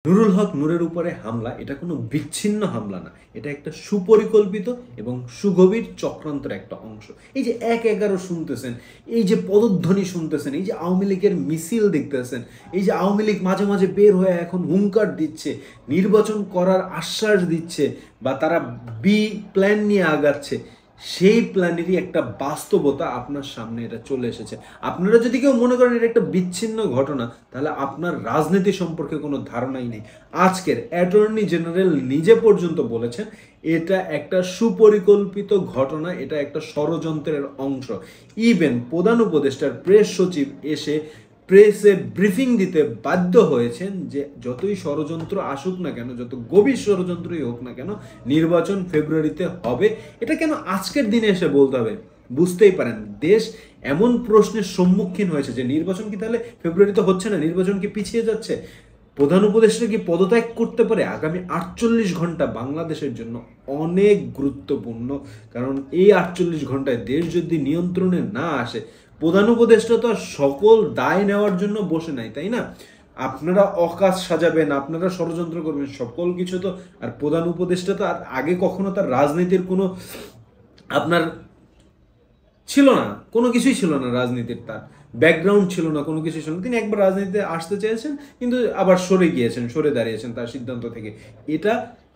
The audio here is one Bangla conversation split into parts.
নুরুল হক নূরের উপরে হামলা এটা কোনো বিচ্ছিন্ন হামলা না, এটা একটা সুপরিকল্পিত এবং সুগভীর চক্রান্তের একটা অংশ। এই যে ১-১১ শুনতেছেন, এই যে পদধ্বনি শুনতেছেন, এই যে আওয়ামী লীগের মিছিল দেখতেছেন, এই যে আওয়ামী লীগ মাঝে মাঝে বের হয়ে এখন হুঙ্কার দিচ্ছে, নির্বাচন করার আশ্বাস দিচ্ছে বা তারা বি প্ল্যান নিয়ে আগাচ্ছে, সেই প্ল্যানেরই একটা বাস্তবতা আপনার সামনে এটা চলে এসেছে। আপনারা যদি কেউ মনে করেন এটা একটা বিচ্ছিন্ন ঘটনা, তাহলে আপনার রাজনীতি সম্পর্কে কোনো ধারণাই নেই। আজকের অ্যাটর্নি জেনারেল নিজে পর্যন্ত বলেছেন এটা একটা সুপরিকল্পিত ঘটনা, এটা একটা ষড়যন্ত্রের অংশ। ইভেন প্রধান উপদেষ্টার প্রেস সচিব এসে প্রেসে ব্রিফিং দিতে বাধ্য হয়েছেন যে যতই ষড়যন্ত্র আসুক না কেন, যত গভীর ষড়যন্ত্রই হোক না কেন, নির্বাচন ফেব্রুয়ারিতে হবে। এটা কেন আজকের দিনে এসে বলতে হবে? বুঝতেই পারেন দেশ এমন প্রশ্নের সম্মুখীন হয়েছে যে নির্বাচন কি তাহলে ফেব্রুয়ারিতে হচ্ছে না, নির্বাচন কি পিছিয়ে যাচ্ছে? প্রধান উপদেষ্টা কি পদত্যাগ করতে পারে? আগামী ৪৮ ঘন্টা বাংলাদেশের জন্য অনেক গুরুত্বপূর্ণ, কারণ এই ৪৮ ঘন্টায় দেশ যদি নিয়ন্ত্রণে না আসে, প্রধান উপদেষ্টা তো আর সকল দায় নেওয়ার জন্য বসে নাই, তাই না? আপনারা অকাজ সাজাবেন, আপনারা ষড়যন্ত্র করবেন, সকল কিছু তো আর প্রধান উপদেষ্টা তো আর আগে কখনো তার রাজনীতির কোনো আপনার ছিল না, কোনো কিছুই ছিল না, রাজনীতির তার ব্যাকগ্রাউন্ড ছিল না, কোনো কিছু ছিল না। তিনি একবার রাজনীতিতে আসতে চেয়েছেন কিন্তু আবার সরে গিয়েছেন, সরে দাঁড়িয়েছেন তার সিদ্ধান্ত থেকে। এটা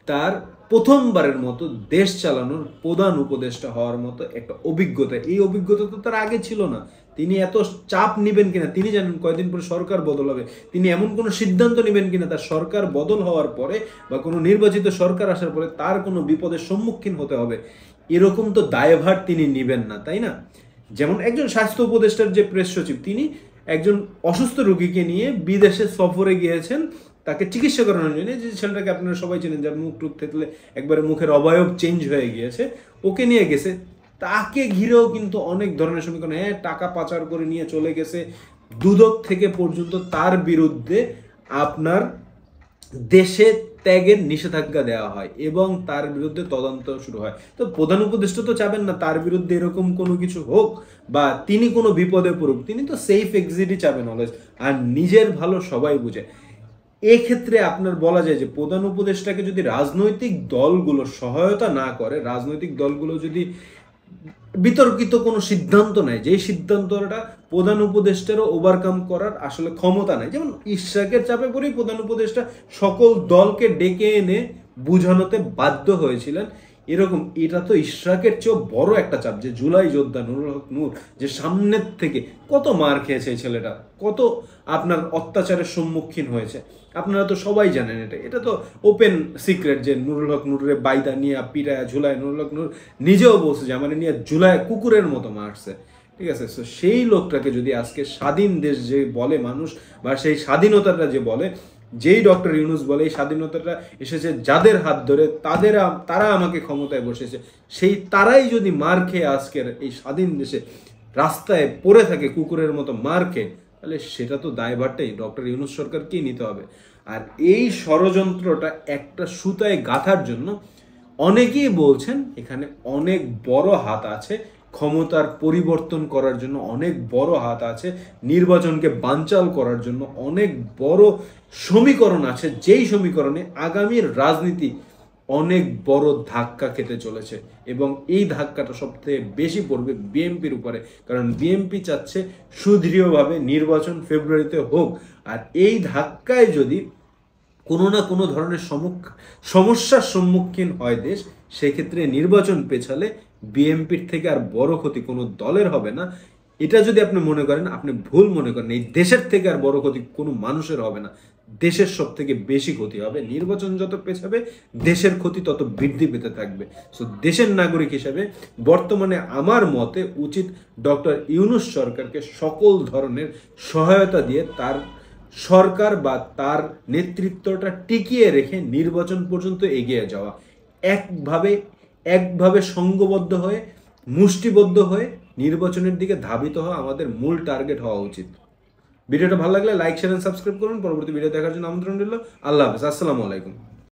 তার প্রথমবারের মতো দেশ চালানোর প্রধান উপদেষ্টা হওয়ার মতো একটা অভিজ্ঞতা। এই অভিজ্ঞতা তো তার আগে ছিল না। তিনি এত চাপ নেবেন কিনা তিনি জানেন, কয়দিন পরে সরকার বদল হবে, তিনি এমন কোনো সিদ্ধান্ত নেবেন কিনা তার সরকার বদল হওয়ার পরে বা কোনো নির্বাচিত সরকার আসার পরে তার কোনো বিপদের সম্মুখীন হতে হবে, এরকম তো দায়ভার তিনি নেবেন না, তাই না? যেমন একজন স্বাস্থ্য উপদেষ্টার যে প্রেস সচিব, তিনি একজন অসুস্থ রোগীকে নিয়ে বিদেশে সফরে গিয়েছেন তাকে চিকিৎসা করানোর জন্য। যে ছেলেটাকে আপনারা সবাই চেনেন, যার মুখ টুক থেতলে একবারে মুখের অবয়ব চেঞ্জ হয়ে গিয়েছে, ওকে নিয়ে গেছে। তাকে ঘিরেও কিন্তু অনেক ধরনের সমীকরণ, হ্যাঁ টাকা পাচার করে নিয়ে চলে গেছে, দুদক থেকে পর্যন্ত তার বিরুদ্ধে আপনার দেশে ত্যাগের নিষেধাজ্ঞা দেওয়া হয় এবং তার বিরুদ্ধে তদন্ত শুরু হয়। তো প্রধান উপদেষ্টা তো চাবেন না তার বিরুদ্ধে এরকম কোনো কিছু হোক বা তিনি কোনো বিপদে পড়ুক, তিনি তো সেফ এক্সিটই চাবেন অলওয়েজ। আর নিজের ভালো সবাই বুঝে। এক্ষেত্রে আপনার বলা যায় যে প্রধান উপদেষ্টাকে যদি রাজনৈতিক দলগুলো সহায়তা না করে, রাজনৈতিক দলগুলো যদি বিতর্কিত কোনো সিদ্ধান্ত নেয়, যেই সিদ্ধান্তটা প্রধান উপদেষ্টারও ওভারকাম করার আসলে ক্ষমতা নেই, যেমন ইশরাকের চাপে পড়েই প্রধান উপদেষ্টা সকল দলকে ডেকে এনে বুঝানোতে বাধ্য হয়েছিলেন, এরকম এটা তো ইশরাকের চেয়েও বড় একটা চাপ। যে জুলাই যোদ্ধা নুরুল হক নূর, যে সামনের থেকে কত মার খেয়েছে এই ছেলেটা, কত আপনার অত্যাচারের সম্মুখীন হয়েছে, আপনারা তো সবাই জানেন। এটা তো ওপেন সিক্রেট যে নুরুল হক নূরের বাইদা নিয়ে পিটায় ঝুলায়, নুরুল হক নূর নিজেও বলছে যে আমার নিয়ে ঝুলায় কুকুরের মতো মারছে, ঠিক আছে? তো সেই লোকটাকে যদি আজকে স্বাধীন দেশ যে বলে মানুষ, বা সেই স্বাধীনতাটা যে বলে, যেই ডক্টর ইউনূস বলে এই স্বাধীনতাটা এসেছে যাদের হাত ধরে, তারা আমাকে ক্ষমতায় বসেছে, সেই তারাই যদি মার খেয়ে আজকের এই স্বাধীন দেশে রাস্তায় পড়ে থাকে কুকুরের মতো মার খেয়ে, তাহলে সেটা তো দায়ভারটাই ডক্টর ইউনূস সরকারকেই নিতে হবে। আর এই ষড়যন্ত্রটা একটা সুতায় গাঁথার জন্য অনেকেই বলছেন এখানে অনেক বড় হাত আছে, ক্ষমতার পরিবর্তন করার জন্য অনেক বড় হাত আছে, নির্বাচনকে বানচাল করার জন্য অনেক বড় সমীকরণ আছে, যেই সমীকরণে আগামীর রাজনীতি অনেক বড় ধাক্কা খেতে চলেছে। এবং এই ধাক্কাটা সবথেকে বেশি পড়বে বিএনপির উপরে, কারণ বিএনপি চাচ্ছে সুদৃঢ়ভাবে নির্বাচন ফেব্রুয়ারিতে হোক। আর এই ধাক্কায় যদি কোনো না কোনো ধরনের সমস্যার সম্মুখীন হয় দেশ, সেক্ষেত্রে নির্বাচন পেছালে বিএনপির থেকে আর বড় ক্ষতি কোনো দলের হবে না। এটা যদি আপনি মনে করেন, আপনি ভুল মনে করেন। এই দেশের থেকে আর বড় ক্ষতি কোনো মানুষের হবে না, দেশের সব থেকে বেশি ক্ষতি হবে। নির্বাচন যত পেছাবে দেশের ক্ষতি তত বৃদ্ধি পেতে থাকবে। সো দেশের নাগরিক হিসেবে বর্তমানে আমার মতে উচিত ডক্টর ইউনূস সরকারকে সকল ধরনের সহায়তা দিয়ে তার সরকার বা তার নেতৃত্বটা টিকিয়ে রেখে নির্বাচন পর্যন্ত এগিয়ে যাওয়া। একভাবে সংঘবদ্ধ হয়ে, মুষ্টিবদ্ধ হয়ে নির্বাচনের দিকে ধাবিত হওয়া আমাদের মূল টার্গেট হওয়া উচিত। ভিডিওটা ভালো লাগলে লাইক, শেয়ার এন্ড সাবস্ক্রাইব করুন। পরবর্তী ভিডিও দেখার জন্য আমন্ত্রণ রইল। আল্লাহ হাফেজ, আসসালামু আলাইকুম।